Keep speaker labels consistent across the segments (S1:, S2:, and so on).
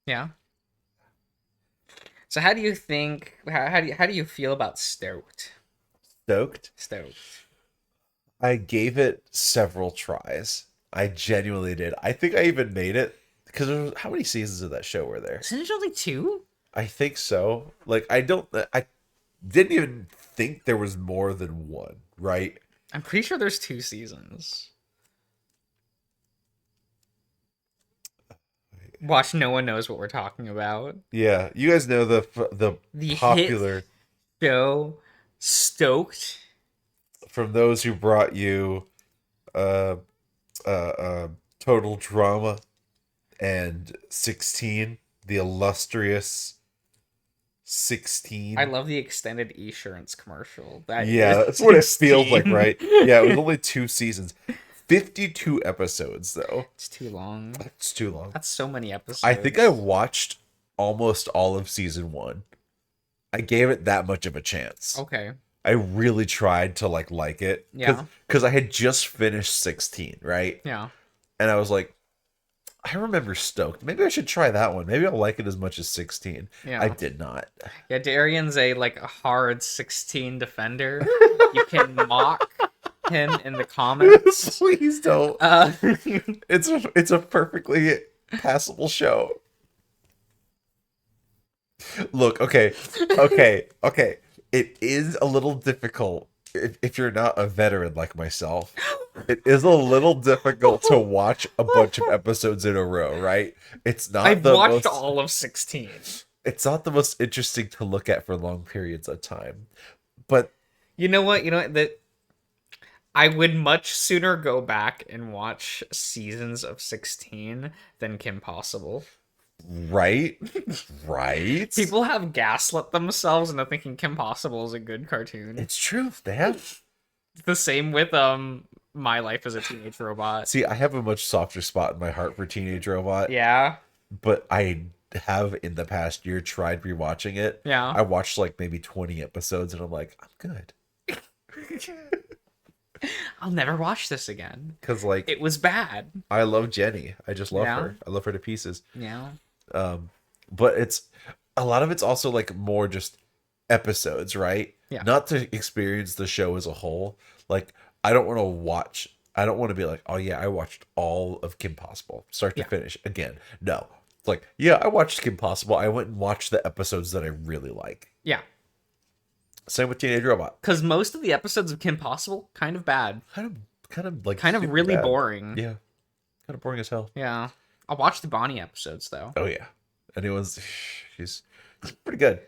S1: Yeah. So how do you think? How do you feel about Stoked?
S2: Stoked.
S1: Stoked.
S2: I gave it several tries. I genuinely did. I think I even made it because how many seasons of that show were there?
S1: Isn't it only two?
S2: I think so. Like I didn't even think there was more than one, right?
S1: I'm pretty sure there's two seasons. Watch, no one knows what we're talking about.
S2: Yeah, you guys know the
S1: The hit
S2: popular
S1: show Stoked.
S2: from those who brought you uh uh, uh Total Drama and 16, the illustrious
S1: I
S2: 16.
S1: love the extended Esurance commercial. That is
S2: Yeah, that's what it feels like,
S1: 16.
S2: right? Yeah, it was only 2 seasons. 52 episodes though.
S1: It's too long.
S2: That's too long.
S1: That's so many
S2: I think I
S1: episodes.
S2: watched almost all of season 1. I gave it that much of a chance.
S1: Okay.
S2: I really tried to like it
S1: Yeah.
S2: cuz I had just finished 16, right?
S1: Yeah.
S2: And I was like, I remember Stoked. Maybe I should try that one. Maybe I'll like it as much as 16. I
S1: Yeah.
S2: did not.
S1: Yeah, Darian's a hard 16 defender. You can mock him in the comments.
S2: Please don't.
S1: Uh,
S2: It's a perfectly passable show. Look, okay. It is a little difficult if you're not a veteran like myself. It is a little difficult to watch a bunch of episodes in a row, right? It's not
S1: I've
S2: the
S1: watched
S2: most
S1: all of 16.
S2: it's not the most interesting to look at for long periods of time. But
S1: You know what? That I would much sooner go back and watch seasons of 16 than Kim Possible.
S2: right? Right?
S1: People have gaslit themselves into thinking Kim Possible is a good cartoon.
S2: It's true. They have.
S1: The same with My Life as a Teenage Robot.
S2: See, I have a much softer spot in my heart for Teenage Robot,
S1: Yeah.
S2: but I have in the past year tried rewatching it.
S1: Yeah.
S2: I watched like maybe 20 episodes and I'm like, I'm good.
S1: I'll never watch this again.
S2: Cuz like
S1: It was bad.
S2: I love Jenny. I just love
S1: Yeah.
S2: her. I love her to pieces.
S1: Yeah.
S2: Um but it's a lot of it's also like more just episodes, right?
S1: Yeah.
S2: Not to experience the show as a whole. Like I don't want to be like, "Oh yeah, I watched all of Kim Possible, start to
S1: Yeah.
S2: finish again." No. It's like, "Yeah, I watched Kim Possible. I went and watched the episodes that I really like."
S1: Yeah.
S2: Same with Teenage Robot.
S1: Because most of the episodes of Kim Possible, kind of bad.
S2: Kind of like
S1: Kind of
S2: super
S1: really
S2: bad.
S1: boring.
S2: Yeah. Kind of boring as hell.
S1: Yeah. I'll watch the Bonnie episodes, though.
S2: Oh yeah. She's pretty good.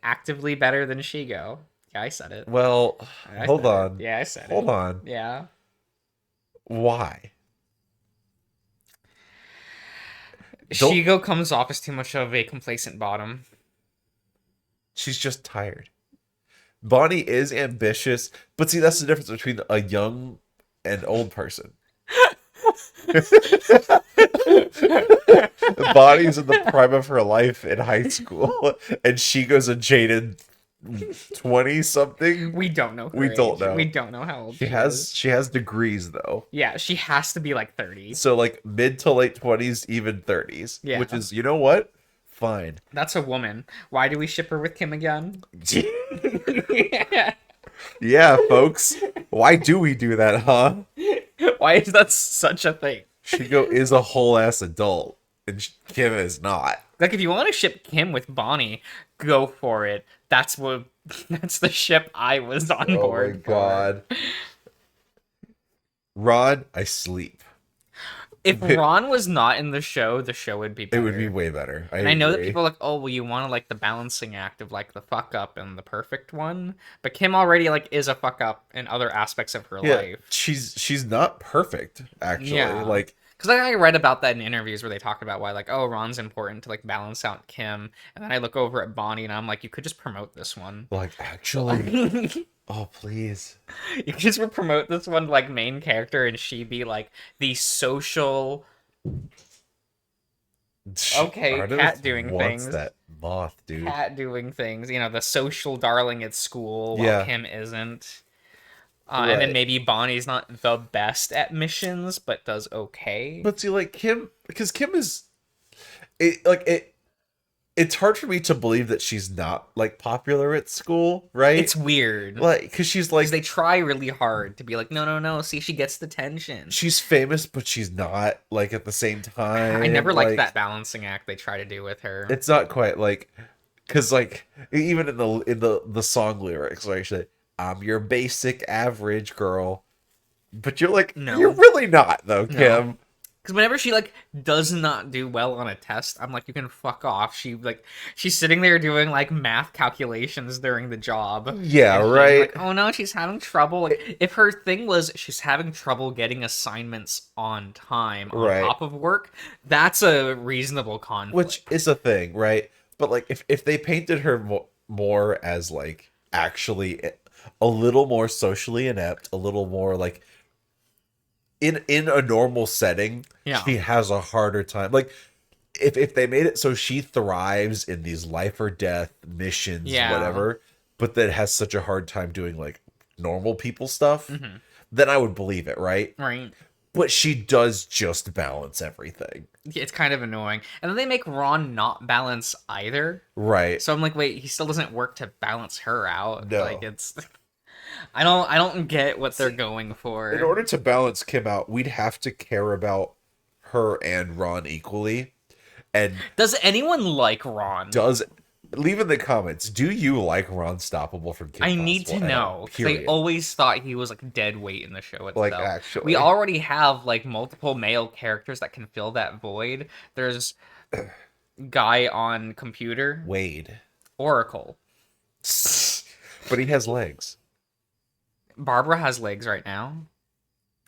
S1: Actively better than Shigo. Yeah, I said it.
S2: Well,
S1: I
S2: hold
S1: said it.
S2: on.
S1: Yeah, I said
S2: Hold
S1: it.
S2: on.
S1: Yeah.
S2: Why? Don't
S1: Shigo comes off as too much of a complacent bottom.
S2: She's just tired. Bonnie is ambitious, but see that's the difference between a young and old person. Bonnie's in the prime of her life in high school, and she goes a jaded 20 something.
S1: We don't know her
S2: We don't
S1: age.
S2: know.
S1: We don't know how old
S2: She
S1: she
S2: has
S1: is.
S2: she has degrees though.
S1: Yeah, she has to be like 30.
S2: So like mid to late 20s, even 30s,
S1: Yeah.
S2: which is, you know what? Fine.
S1: That's a woman. Why do we ship her with Kim again?
S2: Yeah, folks. Why do we do that, huh?
S1: Why is that such a thing?
S2: Shigo is a whole ass adult, and Kim is not.
S1: Like, if you want to ship Kim with Bonnie, go for it. That's what. That's the ship I was on
S2: Oh my
S1: board for.
S2: god. Rod, I sleep.
S1: If Ron was not in the show would be
S2: It
S1: better.
S2: would be way better.
S1: And I know that
S2: agree.
S1: people are like, oh, well, you want to like the balancing act of like the fuck up and the perfect one, but Kim already like is a fuck up in other aspects of her
S2: Yeah,
S1: life.
S2: she's not perfect, actually.
S1: Yeah.
S2: Like,
S1: Because I read about that in interviews where they talk about why like, oh, Ron's important to like balance out Kim, and then I look over at Bonnie and I'm like, you could just promote this one.
S2: actually,
S1: You
S2: oh please.
S1: could just promote this one like main character, and she be like the social. Okay,
S2: Artemis
S1: cat doing
S2: wants
S1: things.
S2: that moth, dude.
S1: Cat doing things, the social darling at school, while
S2: Yeah.
S1: Kim isn't. And then
S2: Right.
S1: maybe Bonnie's not the best at missions, but does okay.
S2: But see, like Kim, because Kim is it's hard for me to believe that she's not like popular at school, right?
S1: It's weird.
S2: Like, because she's like,
S1: Because they try really hard to be like, no, no, no. See, she gets the tension.
S2: she's famous, but she's not like at the same time.
S1: I never liked
S2: like,
S1: that balancing act they try to do with her.
S2: It's not quite like, because like even in the song lyrics, like she said, "I'm your basic average girl," but you're like,
S1: No.
S2: you're really not though, Kim.
S1: No. Because whenever she like does not do well on a test, I'm like, you can fuck off. She's sitting there doing like math calculations during the job.
S2: Yeah,
S1: and
S2: right.
S1: like, oh no, she's having trouble. Like, if her thing was she's having trouble getting assignments on time on
S2: Right.
S1: top of work, that's a reasonable conflict.
S2: Which is a thing, right? But like, if they painted her more as like actually a little more socially inept, a little more like in a normal setting,
S1: Yeah.
S2: she has a harder time. Like if they made it so she thrives in these life or death missions,
S1: Yeah.
S2: whatever, but that has such a hard time doing like normal people stuff, then I would believe it, right?
S1: Right.
S2: But she does just balance everything.
S1: It's kind of annoying. And then they make Ron not balance either.
S2: Right.
S1: So I'm like, wait, he still doesn't work to balance her out.
S2: No.
S1: Like it's I don't get what they're going for.
S2: In order to balance Kim out, we'd have to care about her and Ron equally. And
S1: Does anyone like Ron?
S2: leave in the comments, do you like Ron Stoppable from Kim
S1: I
S2: Possible?
S1: need to
S2: And
S1: know. 'Cause they always thought he was like dead weight in the show itself.
S2: Like, actually.
S1: We already have like multiple male characters that can fill that void. There's guy on computer,
S2: Wade.
S1: Oracle.
S2: But he has legs.
S1: Barbara has legs right now.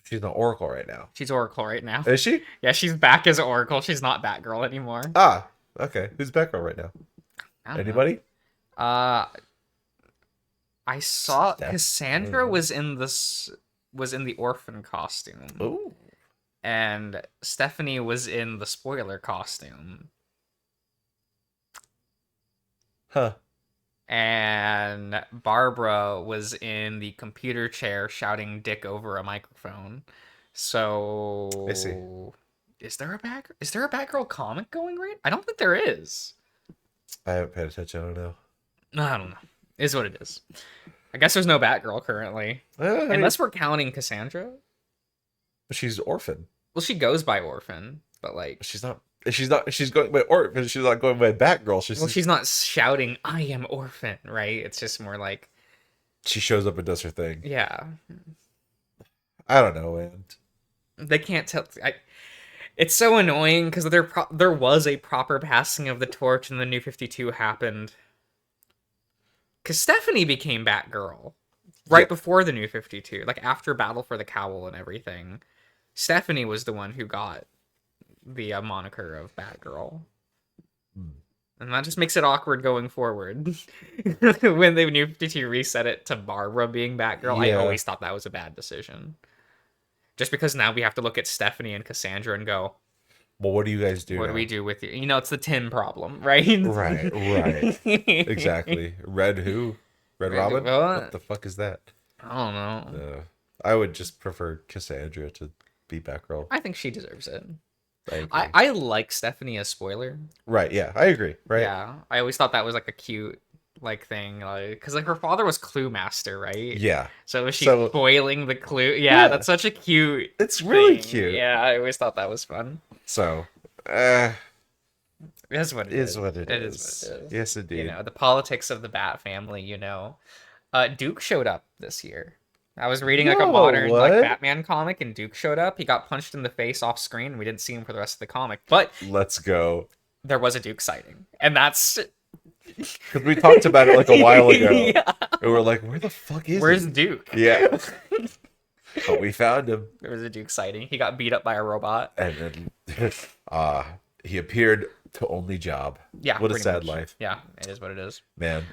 S2: She's not Oracle right now.
S1: She's Oracle right now.
S2: Is she?
S1: Yeah, she's back as Oracle. She's not Batgirl anymore.
S2: Ah, okay. Who's Batgirl right now?
S1: I don't know.
S2: Anybody?
S1: I saw
S2: Steph-
S1: Cassandra was in the orphan costume,
S2: Ooh.
S1: and Stephanie was in the spoiler costume,
S2: Huh.
S1: and Barbara was in the computer chair shouting "dick" over a microphone. So
S2: I see.
S1: Is there a Batgirl comic going right? I don't think there is.
S2: I haven't paid attention. I don't know.
S1: I don't know. Is what it is. I guess there's no Batgirl currently,
S2: I mean,
S1: unless we're counting Cassandra.
S2: she's orphan.
S1: Well, she goes by Orphan, but like,
S2: She's not. She's going by orphan. She's not going by Batgirl.
S1: she's not shouting "I am Orphan," right? It's just more like,
S2: She shows up and does her thing.
S1: yeah,
S2: I don't know, man.
S1: they can't tell. It's so annoying because there was a proper passing of the torch, and the New 52 happened. Because Stephanie became Batgirl right before the New 52, like after Battle for the Cowl and everything. Stephanie was the one who got the moniker of Batgirl. And that just makes it awkward going forward. When the New 52 reset it to Barbara being Batgirl, I
S2: Yeah.
S1: always thought that was a bad decision. Just because now we have to look at Stephanie and Cassandra and go,
S2: Well, what do you guys do?
S1: what do
S2: now?
S1: we do with you? You know, it's the Tim problem, right?
S2: Right. Exactly. Red who? Red Robin?
S1: What?
S2: What the fuck is that?
S1: I don't know.
S2: I would just prefer Cassandra to be Batgirl.
S1: I think she deserves it.
S2: I agree.
S1: I like Stephanie as spoiler.
S2: Right, yeah, I agree. Right?
S1: Yeah, I always thought that was like a cute like thing, like because like her father was Clue Master, right?
S2: Yeah.
S1: So was she
S2: So-
S1: spoiling the Clue?
S2: Yeah.
S1: Yeah, that's such a cute.
S2: It's really
S1: thing.
S2: cute.
S1: Yeah, I always thought that was fun.
S2: So,
S1: That's what it
S2: is
S1: is.
S2: what it
S1: It
S2: is.
S1: is what it is.
S2: Yes, indeed.
S1: You know, the politics of the Bat family. You know, Duke showed up this year. I was reading like a
S2: Whoa,
S1: modern like
S2: what?
S1: Batman comic, and Duke showed up. He got punched in the face off screen, and we didn't see him for the rest of the comic. But
S2: Let's go.
S1: there was a Duke sighting, and that's
S2: Because we talked about it like a while ago.
S1: Yeah.
S2: And we're like, where the fuck is
S1: Where's
S2: he?
S1: Duke?
S2: Yeah. But we found him.
S1: There was a Duke sighting. He got beat up by a robot.
S2: And then he appeared to only job.
S1: Yeah.
S2: What a
S1: pretty
S2: sad
S1: much.
S2: life.
S1: Yeah, it is what it is.
S2: Man.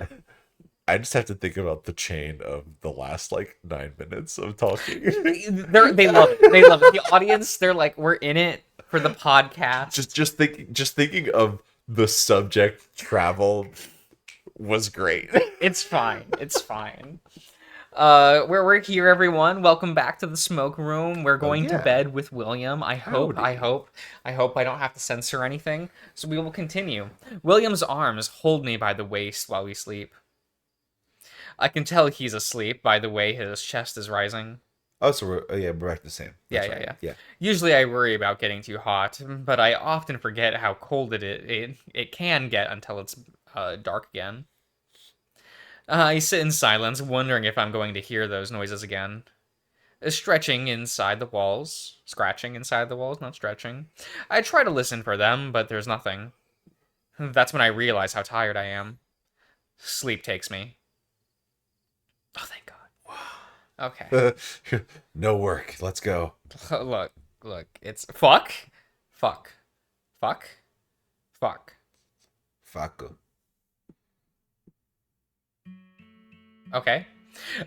S2: I just have to think about the chain of the last like 9 minutes of talking.
S1: They love it. They love it. The audience, they're like, we're in it for the podcast.
S2: just thinking of the subject travel was great.
S1: It's fine. It's fine. We're here, everyone. Welcome back to the smoke room. We're
S2: Oh
S1: going to
S2: yeah.
S1: bed with William. I hope
S2: Howdy.
S1: I don't have to censor anything. So we will continue. William's arms hold me by the waist while we sleep. I can tell he's asleep by the way his chest is rising.
S2: Oh, so we're back to Sam.
S1: Yeah,
S2: That's
S1: yeah,
S2: right.
S1: yeah.
S2: Yeah.
S1: Usually I worry about getting too hot, but I often forget how cold it can get until it's dark again. I sit in silence, wondering if I'm going to hear those noises again. Stretching inside the walls. Scratching inside the walls, not stretching. I try to listen for them, but there's nothing. That's when I realize how tired I am. Sleep takes me. Oh, thank God. Okay.
S2: No work. Let's go.
S1: Look. It's fuck, fuck, fuck, fuck.
S2: Fuck.
S1: Okay.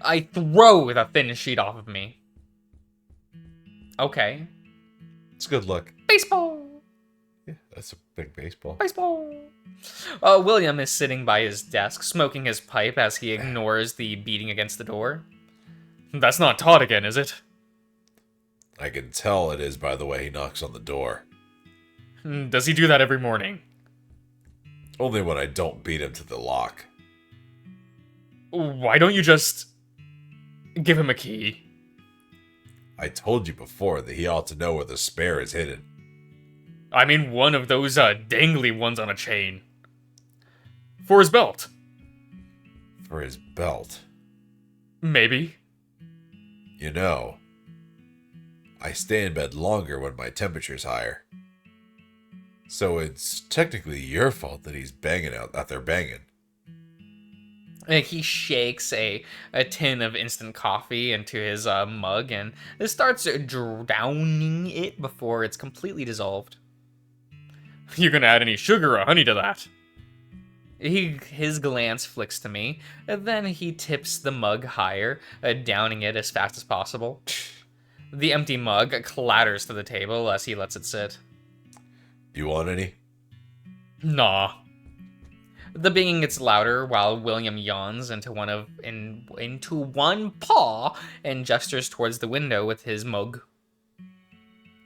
S1: I throw the thin sheet off of me. Okay.
S2: It's a good look.
S1: Baseball.
S2: Yeah, that's a big baseball.
S1: Baseball. William is sitting by his desk, smoking his pipe as he ignores the beating against the door. That's not Todd again, is it?
S2: I can tell it is by the way he knocks on the door.
S1: Does he do that every morning?
S2: Only when I don't beat him to the lock.
S1: Why don't you just give him a key?
S2: I told you before that he ought to know where the spare is hidden.
S1: I mean one of those dangly ones on a chain. For his belt.
S2: For his belt.
S1: Maybe.
S2: You know, I stay in bed longer when my temperature's higher. So it's technically your fault that he's banging out there banging.
S1: He shakes a tin of instant coffee into his mug and starts drowning it before it's completely dissolved. You gonna add any sugar or honey to that? His glance flicks to me, and then he tips the mug higher, downing it as fast as possible. The empty mug clatters to the table as he lets it sit.
S2: You want any?
S1: Nah. The banging gets louder while William yawns into one paw and gestures towards the window with his mug.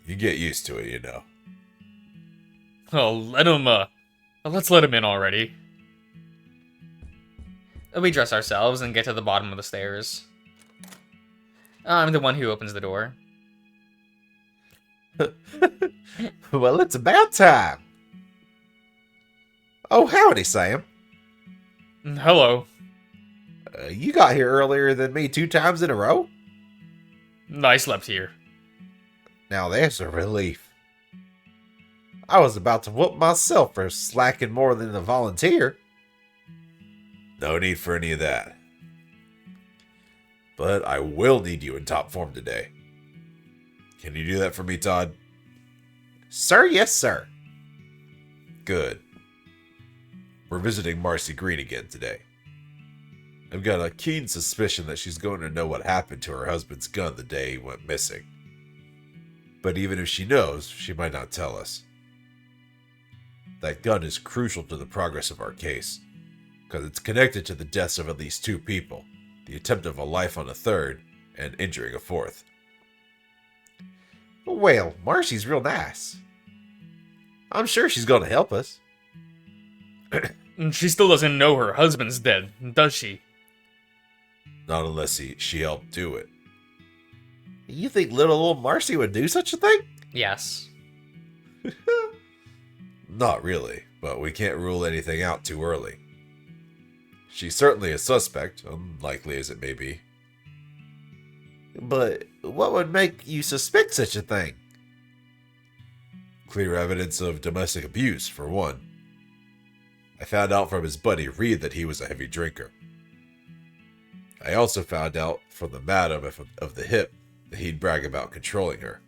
S2: You get used to it, you know.
S1: Oh, let's let him in already. We dress ourselves and get to the bottom of the stairs. I'm the one who opens the door.
S2: Well, it's about time. Oh, howdy, Sam.
S1: Hello.
S2: You got here earlier than me 2 times in a row?
S1: I slept here.
S2: Now there's a relief. I was about to whoop myself for slacking more than a volunteer. No need for any of that. But I will need you in top form today. Can you do that for me, Todd? Sir, yes, sir. Good. We're visiting Marcy Green again today. I've got a keen suspicion that she's going to know what happened to her husband's gun the day he went missing. But even if she knows, she might not tell us. That gun is crucial to the progress of our case, because it's connected to the deaths of at least 2 people, the attempt of a life on a third, and injuring a 4th. Well, Marcy's real nice. I'm sure she's going to help us.
S1: She still doesn't know her husband's dead, does she?
S2: Not unless she helped do it. You think little old Marcy would do such a thing?
S1: Yes.
S2: Not really, but we can't rule anything out too early. She's certainly a suspect, unlikely as it may be. But what would make you suspect such a thing? Clear evidence of domestic abuse, for one. I found out from his buddy Reed that he was a heavy drinker. I also found out from the madam of the hip that he'd brag about controlling her.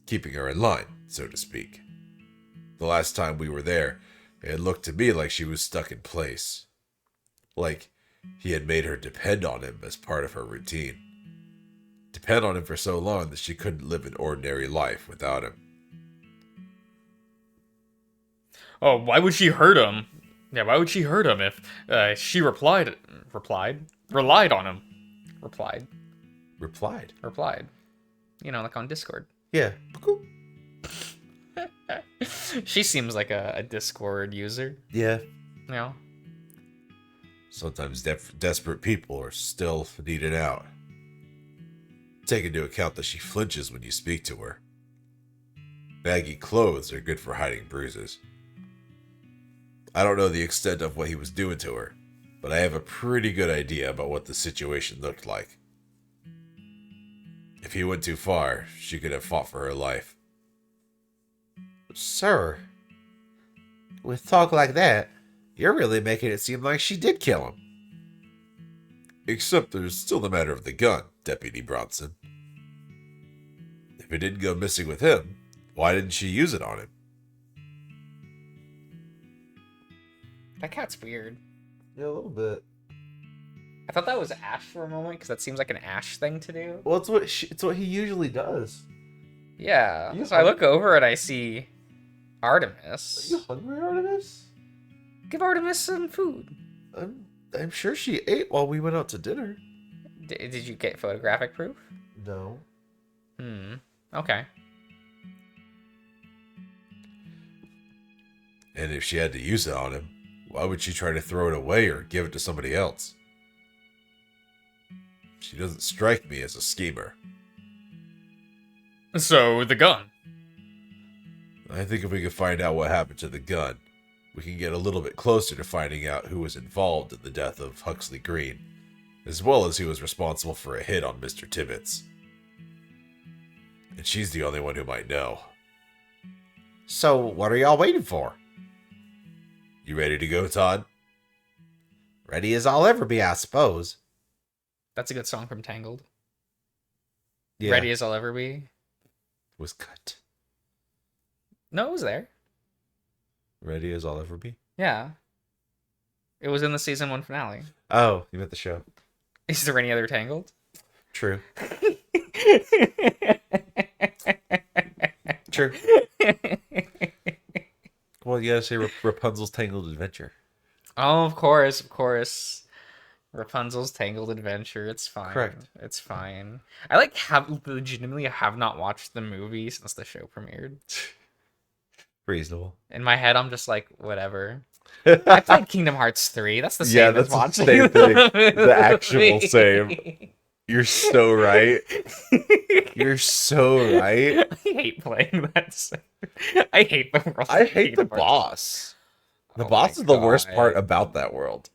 S2: Keeping her in line, so to speak. The last time we were there, it looked to me like she was stuck in place. Like he had made her depend on him as part of her routine. Depend on him for so long that she couldn't live an ordinary life without him.
S1: Oh, why would she hurt him? Yeah, why would she hurt him if she replied? Relied on him. Replied.
S2: Replied.
S1: You know, like on Discord.
S2: Yeah.
S1: She seems like a Discord user.
S2: Yeah.
S1: You know?
S2: Sometimes desperate people are still needed out. Take into account that she flinches when you speak to her. Baggy clothes are good for hiding bruises. I don't know the extent of what he was doing to her, but I have a pretty good idea about what the situation looked like. If he went too far, she could have fought for her life. Sir, with talk like that, you're really making it seem like she did kill him. Except there's still the matter of the gun, Deputy Bronson. If it didn't go missing with him, why didn't she use it on him?
S1: That cat's weird.
S2: Yeah, a little bit.
S1: I thought that was Ash for a moment, because that seems like an Ash thing to do.
S2: Well, it's what he usually does.
S1: Yeah.
S2: You
S1: So I look over and I see Artemis.
S2: Are you hungry, Artemis?
S1: Give Artemis some food.
S2: I'm sure she ate while we went out to dinner.
S1: Did you get photographic proof?
S2: No.
S1: Okay.
S2: And if she had to use it on him, why would she try to throw it away or give it to somebody else? She doesn't strike me as a schemer.
S1: So, the gun.
S2: I think if we could find out what happened to the gun, we can get a little bit closer to finding out who was involved in the death of Huxley Green, as well as who was responsible for a hit on Mr. Tibbets. And she's the only one who might know. So, what are y'all waiting for? You ready to go, Todd? Ready as I'll ever be, I suppose.
S1: That's a good song from Tangled.
S2: Yeah.
S1: Ready as I'll ever be.
S2: Was cut.
S1: No, it was there.
S2: Ready as I'll ever be?
S1: Yeah. It was in the season 1 finale.
S2: Oh, you meant the show.
S1: Is there any other Tangled?
S2: True. True. Well, you gotta say Rapunzel's Tangled Adventure.
S1: Oh, of course. Rapunzel's Tangled Adventure. It's fine.
S2: Correct.
S1: It's fine. I legitimately have not watched the movie since the show premiered.
S2: Reasonable.
S1: In my head, I'm just like, whatever. I played Kingdom Hearts 3. That's the same
S2: Yeah,
S1: as
S2: that's the
S1: watching
S2: same thing. The
S1: movie.
S2: actual same. You're so right. You're so right.
S1: I hate playing that. I hate the world.
S2: I hate the
S1: Kingdom Hearts.
S2: boss. The
S1: Oh
S2: boss
S1: my
S2: is the worst
S1: God.
S2: part about that world.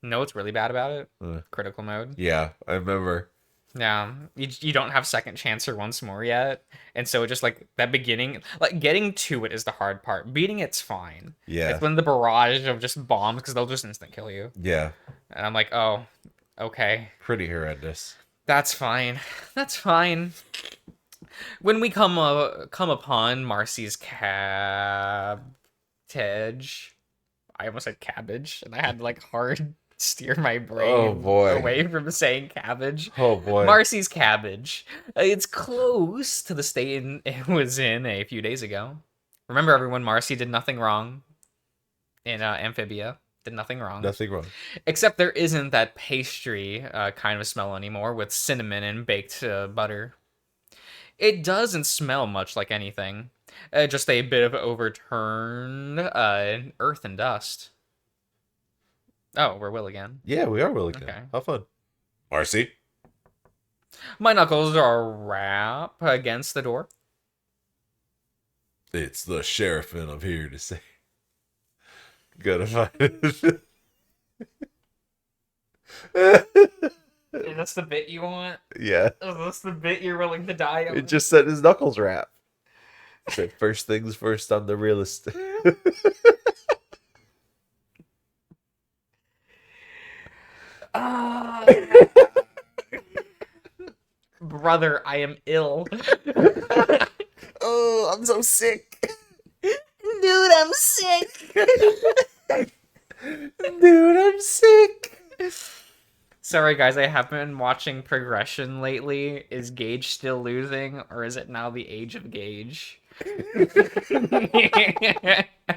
S1: Know what's really bad about it?
S2: Uh.
S1: Critical mode.
S2: Yeah, I remember.
S1: Yeah, you don't have second chance or once more yet, and so it just like that beginning, like getting to it is the hard part. Beating it's fine.
S2: Yeah.
S1: It's when the barrage of just bombs, because they'll just instant kill you,
S2: Yeah.
S1: and I'm like, oh, okay,
S2: Pretty horrendous.
S1: that's fine, that's fine. When we come upon Marcy's cabbage, I almost said cabbage, and I had to like hard steer my brain
S2: Oh, boy.
S1: away from saying cabbage.
S2: Oh boy.
S1: Marcy's cabbage. It's close to the state it was in a few days ago. Remember, everyone, Marcy did nothing wrong in Amphibia. Did nothing wrong.
S2: Nothing wrong.
S1: Except there isn't that pastry kind of smell anymore with cinnamon and baked butter. It doesn't smell much like anything. Just a bit of overturned earth and dust. Oh, we're Will again.
S2: Yeah, we are Will again.
S1: Okay.
S2: How fun. Marcy?
S1: My knuckles are rap against the door.
S2: It's the sheriff, and I'm here to say. Gotta find it.
S1: Is this the bit you want?
S2: Yeah.
S1: Is this the bit you're willing to die on?
S2: It just said his knuckles rap. Said first things first, I'm the realist.
S1: Ah. Brother, I am ill.
S2: Oh, I'm so sick.
S1: Dude, I'm sick.
S2: Dude, I'm sick.
S1: Sorry, guys, I haven't been watching progression lately. Is Gage still losing, or is it now the age of Gage?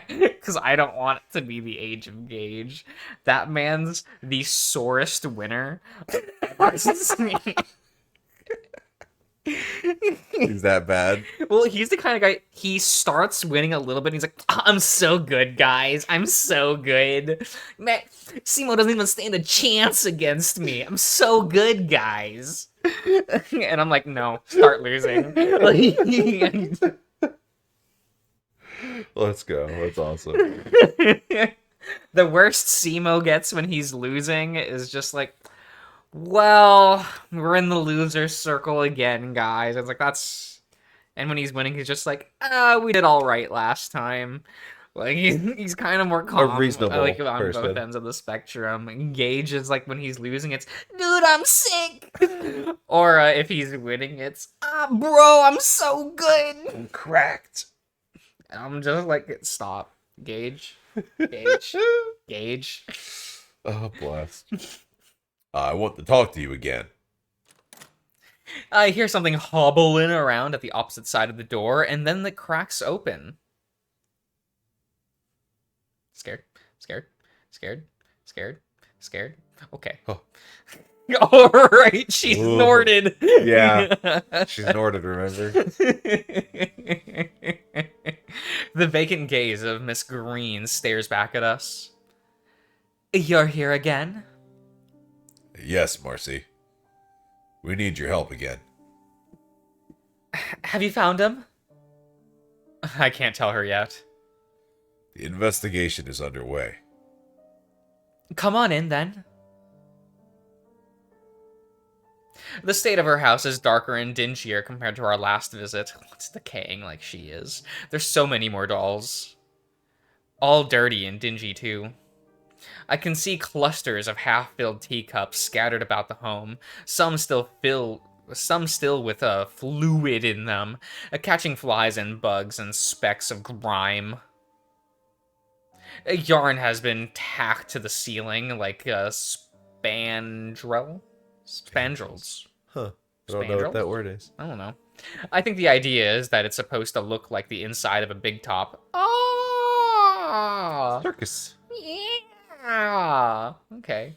S1: Because I don't want it to be the age of Gage. That man's the sorest winner I've ever seen.
S2: He's that bad.
S1: Well, he's the kind of guy, he starts winning a little bit, and he's like, "Oh, I'm so good, guys. I'm so good. Man, Simo doesn't even stand a chance against me. I'm so good, guys." And I'm like, no, start losing.
S2: Let's go. That's awesome.
S1: The worst Simo gets when he's losing is just like, well, we're in the loser circle again, guys. It's like, that's... And when he's winning, he's just like, we did all right last time. Like, he's kind of more calm.
S2: reasonable
S1: like, on
S2: person.
S1: both ends of the spectrum. Gage is like, when he's losing, it's, dude, I'm sick. Or if he's winning, it's, bro, I'm so good.
S2: I'm cracked.
S1: I'm just like, stop. Gage. Gage. Gage.
S2: Oh, blessed. I want to talk to you again.
S1: I hear something hobbling around at the opposite side of the door, and then the cracks open. Scared? Scared? Scared? Scared? Scared? Okay.
S2: Oh.
S1: All right, she
S2: Ooh.
S1: snorted.
S2: Yeah. She snorted, remember?
S1: The vacant gaze of Miss Green stares back at us. You're here again?
S2: Yes, Marcy. We need your help again.
S1: Have you found him? I can't tell her yet.
S2: The investigation is underway.
S1: Come on in, then. The state of her house is darker and dingier compared to our last visit. It's decaying like she is. There's so many more dolls. All dirty and dingy, too. I can see clusters of half-filled teacups scattered about the home, some still with fluid in them, catching flies and bugs and specks of grime. A yarn has been tacked to the ceiling like spandrels.
S2: Huh. I don't know what that word is.
S1: I don't know. I think the idea is that it's supposed to look like the inside of a big top. Oh!
S2: Circus.
S1: Yeah. Okay.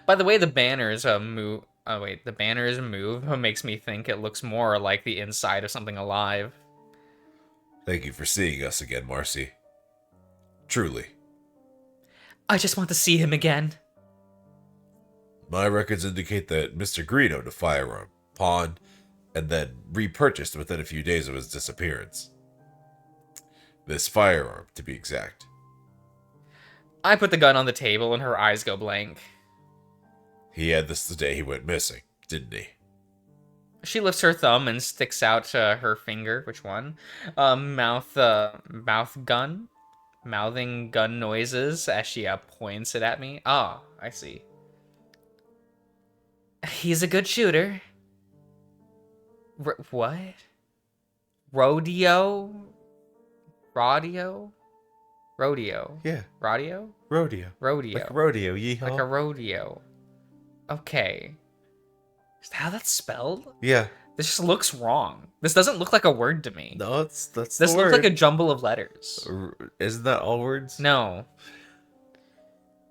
S1: By the way, the banners move. Oh wait, the banners move makes me think it looks more like the inside of something alive.
S2: Thank you for seeing us again, Marcy. Truly.
S1: I just want to see him again.
S2: My records indicate that Mr. Green owned a firearm, pawned, and then repurchased within a few days of his disappearance. This firearm, to be exact.
S1: I put the gun on the table and her eyes go blank.
S2: He had this the day he went missing, didn't he?
S1: She lifts her thumb and sticks out her finger. Which one? Mouth gun? Mouthing gun noises as she points it at me. Ah, I see. He's a good shooter. What? Rodeo? Rodeo?
S2: Yeah.
S1: Rodeo?
S2: Rodeo.
S1: Rodeo.
S2: Like a rodeo, yeehaw.
S1: Like a rodeo. Okay. Is that how that's spelled?
S2: Yeah.
S1: This just looks wrong. This doesn't look like a word to me.
S2: No, that's
S1: This
S2: the
S1: looks
S2: word.
S1: like a jumble of letters.
S2: Isn't that all words?
S1: No.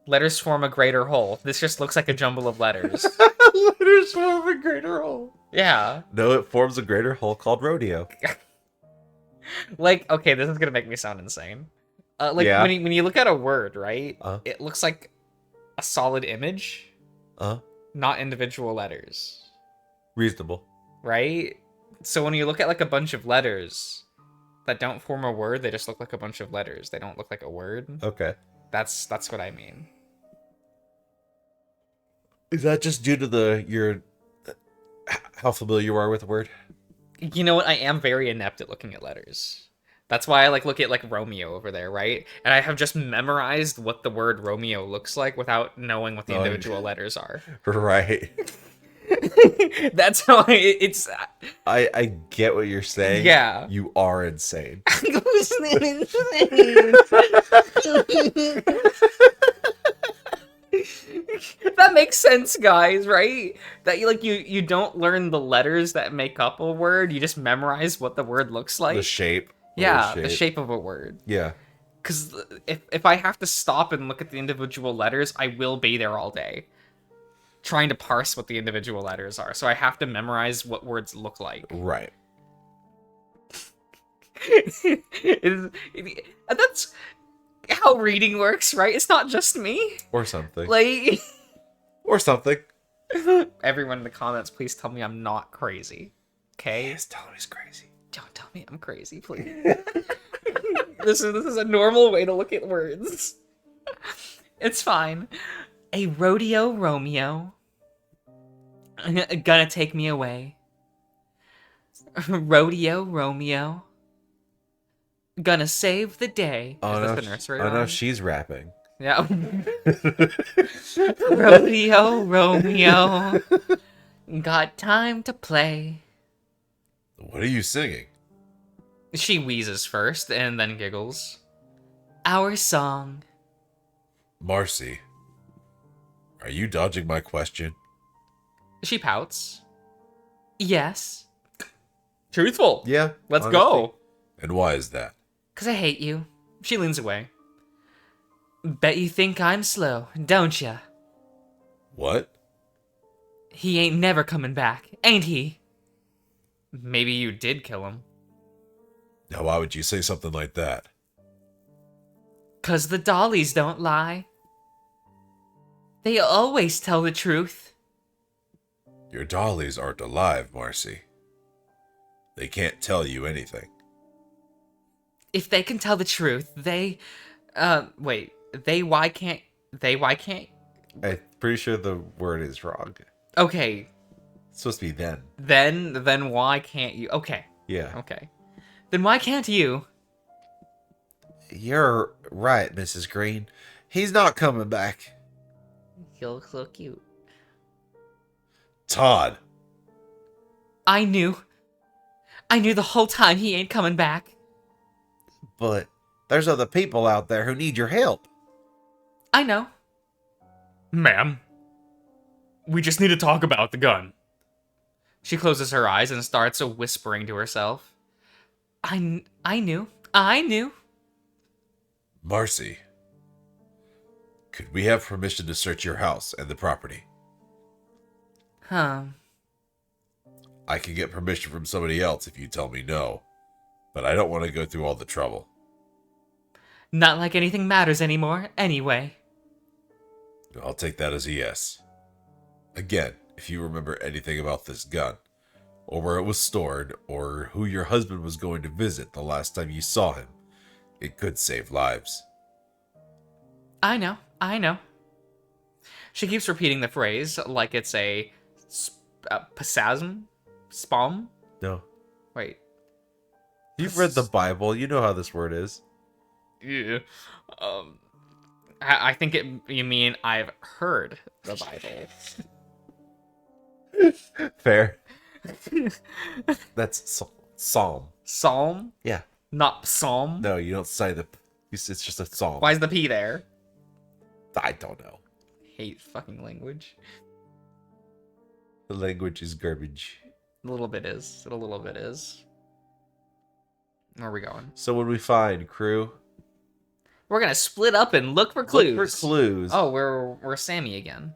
S1: Letters form a greater whole. This just looks like a jumble of letters.
S2: Letters form a greater whole.
S1: Yeah.
S2: No, it forms a greater whole called rodeo.
S1: Like, okay, this is gonna make me sound insane.
S2: Yeah.
S1: when you look at a word, right?
S2: Uh-huh.
S1: It looks like a solid image, not individual letters,
S2: Reasonable.
S1: right? So when you look at like a bunch of letters that don't form a word, they just look like a bunch of letters. They don't look like a word.
S2: Okay.
S1: That's what I mean.
S2: Is that just due to how familiar you are with the word?
S1: You know what? I am very inept at looking at letters. That's why I look at Romeo over there, right? And I have just memorized what the word Romeo looks like without knowing what the individual letters are.
S2: Right.
S1: That's how it's.
S2: I get what you're saying.
S1: Yeah.
S2: You are insane.
S1: That makes sense, guys, right? That you don't learn the letters that make up a word, you just memorize what the word looks like.
S2: The shape.
S1: Yeah, the shape of a word.
S2: Yeah.
S1: Because if I have to stop and look at the individual letters, I will be there all day, trying to parse what the individual letters are. So I have to memorize what words look like.
S2: Right.
S1: That's how reading works, right? It's not just me.
S2: Or something.
S1: Like,
S2: Or something.
S1: everyone in the comments, please tell me I'm not crazy. Okay?
S2: Yes, tell him he's crazy.
S1: Don't tell me I'm crazy, please. This is a normal way to look at words. It's fine. A rodeo Romeo. Gonna take me away. Rodeo Romeo. Gonna save the day.
S2: Oh,
S1: Is
S2: no,
S1: this the nursery
S2: oh no,
S1: rhyme?
S2: she's rapping.
S1: Yeah. Rodeo Romeo. Got time to play.
S2: What are you singing?
S1: She wheezes first and then giggles. Our song.
S2: Marcy, are you dodging my question?
S1: She pouts. Yes. Truthful.
S2: Yeah.
S1: Let's
S2: honestly.
S1: go.
S2: And why is that?
S1: 'Cause I hate you. She leans away. Bet you think I'm slow, don't ya?
S2: What?
S1: He ain't never coming back, ain't he? Maybe you did kill him.
S2: Now, why would you say something like that?
S1: 'Cause the dollies don't lie. They always tell the truth.
S2: Your dollies aren't alive, Marcy. They can't tell you anything.
S1: If they can tell the truth, they... wait. Why can't...
S2: I'm pretty sure the word is wrong.
S1: Okay,
S2: It's supposed to be then.
S1: then why can't you... Okay,
S2: Yeah.
S1: okay. Then why can't you?
S2: You're right, Mrs. Green. He's not coming back.
S1: You look so cute.
S2: Todd.
S1: I knew the whole time he ain't coming back.
S2: But there's other people out there who need your help.
S1: I know.
S3: Ma'am, we just need to talk about the gun.
S1: She closes her eyes and starts whispering to herself. I knew.
S2: Marcy. Could we have permission to search your house and the property?
S1: Huh.
S2: I can get permission from somebody else if you tell me no. But I don't want to go through all the trouble.
S1: Not like anything matters anymore, anyway.
S2: I'll take that as a yes. Again, if you remember anything about this gun, or where it was stored, or who your husband was going to visit the last time you saw him, it could save lives.
S1: I know. She keeps repeating the phrase like it's a pasasm? Spam?
S2: No.
S1: Wait.
S2: You've read the Bible, you know how this word is.
S1: Yeah. I think you mean I've heard the Bible.
S2: Fair. That's psalm.
S1: Psalm?
S2: Yeah.
S1: Not psalm?
S2: No, you don't say the... It's just a psalm.
S1: Why is the P there?
S2: I don't know.
S1: Hate fucking language.
S2: The language is garbage.
S1: A little bit is. Where are we going?
S2: So what do we find, crew?
S1: We're gonna split up and look for clues.
S2: Look for clues.
S1: Oh, we're Sammy again.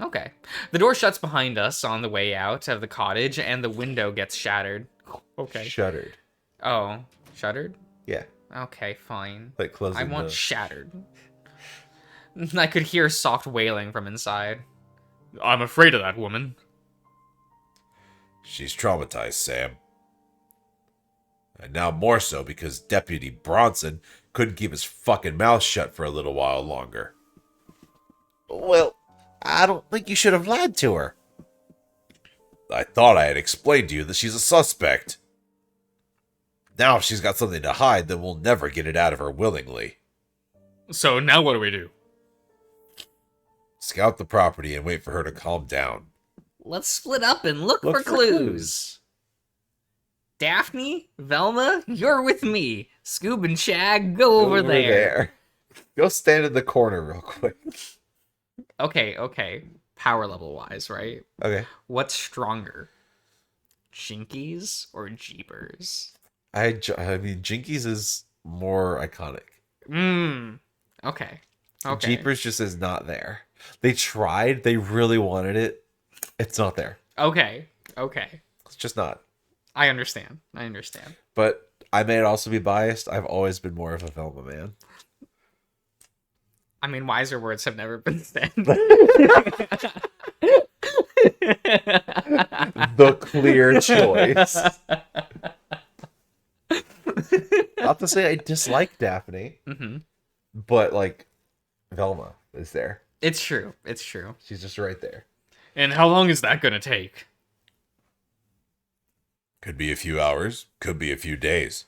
S1: Okay. The door shuts behind us on the way out of the cottage, and the window gets shattered. Okay.
S2: Shuttered.
S1: Oh, shuttered?
S2: Yeah.
S1: Okay, fine.
S2: Like closing
S1: I want
S2: the...
S1: shattered. I could hear soft wailing from inside.
S3: I'm afraid of that woman.
S2: She's traumatized, Sam. And now more so because Deputy Bronson couldn't keep his fucking mouth shut for a little while longer. Well, I don't think you should have lied to her. I thought I had explained to you that she's a suspect. Now if she's got something to hide, then we'll never get it out of her willingly.
S3: So now what do we do?
S2: Scout the property and wait for her to calm down.
S1: Let's split up and look for clues. Daphne, Velma, you're with me. Scoob and Shag, go over there.
S2: Go stand in the corner real quick.
S1: Okay. Power level wise, right?
S2: Okay.
S1: What's stronger? Jinkies or Jeepers?
S2: I mean, Jinkies is more iconic.
S1: Mmm. Okay. Okay.
S2: Jeepers just is not there. They tried. They really wanted it. It's not there.
S1: Okay.
S2: It's just not.
S1: I understand.
S2: But I may also be biased. I've always been more of a Velma man.
S1: I mean, wiser words have never been said.
S2: The clear choice. Not to say I dislike Daphne, but like Velma is there.
S1: It's true.
S2: She's just right there.
S3: And how long is that gonna take?
S4: Could be a few hours, could be a few days.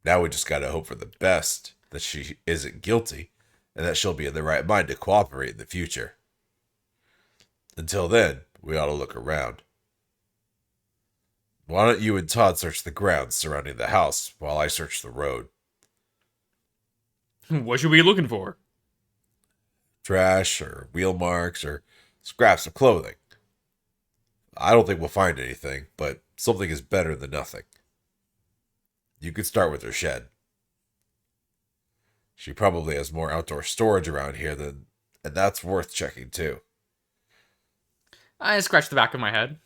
S4: Now we just gotta hope for the best, that she isn't guilty, and that she'll be in the right mind to cooperate in the future. Until then, we ought to look around. Why don't you and Todd search the grounds surrounding the house while I search the road?
S3: What should we be looking for?
S4: Trash, or wheel marks, or scraps of clothing. I don't think we'll find anything, but something is better than nothing. You could start with her shed. She probably has more outdoor storage around here and that's worth checking too.
S1: I scratched the back of my head.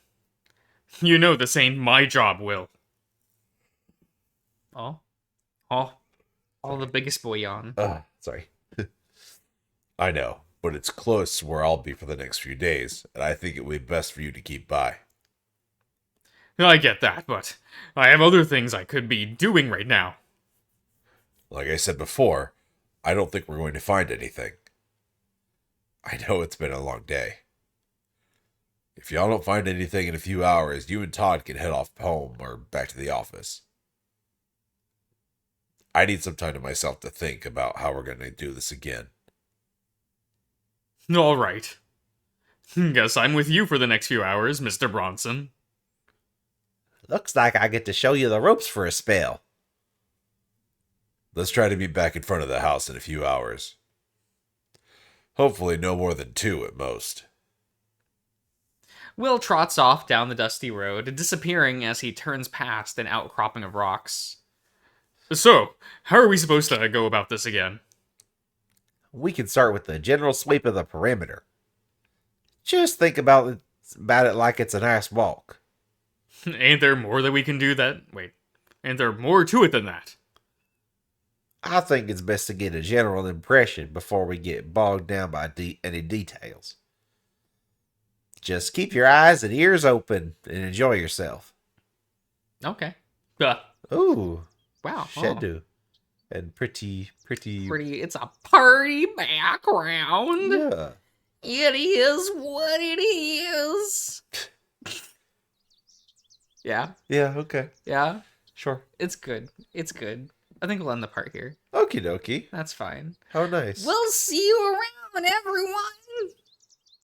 S3: You know this ain't my job, Will.
S1: Oh, the biggest boy yawn.
S2: Sorry.
S4: I know, but it's close to where I'll be for the next few days, and I think it would be best for you to keep by.
S3: I get that, but I have other things I could be doing right now.
S4: Like I said before, I don't think we're going to find anything. I know it's been a long day. If y'all don't find anything in a few hours, you and Todd can head off home or back to the office. I need some time to myself to think about how we're going to do this again.
S3: All right. Guess I'm with you for the next few hours, Mr. Bronson.
S2: Looks like I get to show you the ropes for a spell.
S4: Let's try to be back in front of the house in a few hours. Hopefully no more than 2 at most.
S1: Will trots off down the dusty road, disappearing as he turns past an outcropping of rocks.
S3: So, how are we supposed to go about this again?
S2: We can start with the general sweep of the perimeter. Just think about it like it's a nice walk.
S3: Ain't there more that we can do ain't there more to it than that?
S2: I think it's best to get a general impression before we get bogged down by any details. Just keep your eyes and ears open and enjoy yourself.
S1: Okay.
S2: Ooh,
S1: Wow.
S2: Shedu. And pretty.
S1: It's a party background.
S2: Yeah.
S1: It is what it is. Yeah.
S2: Yeah, okay.
S1: Yeah.
S2: Sure.
S1: It's good. I think we'll end the part here.
S2: Okie dokie.
S1: That's fine.
S2: How nice.
S1: We'll see you around, everyone.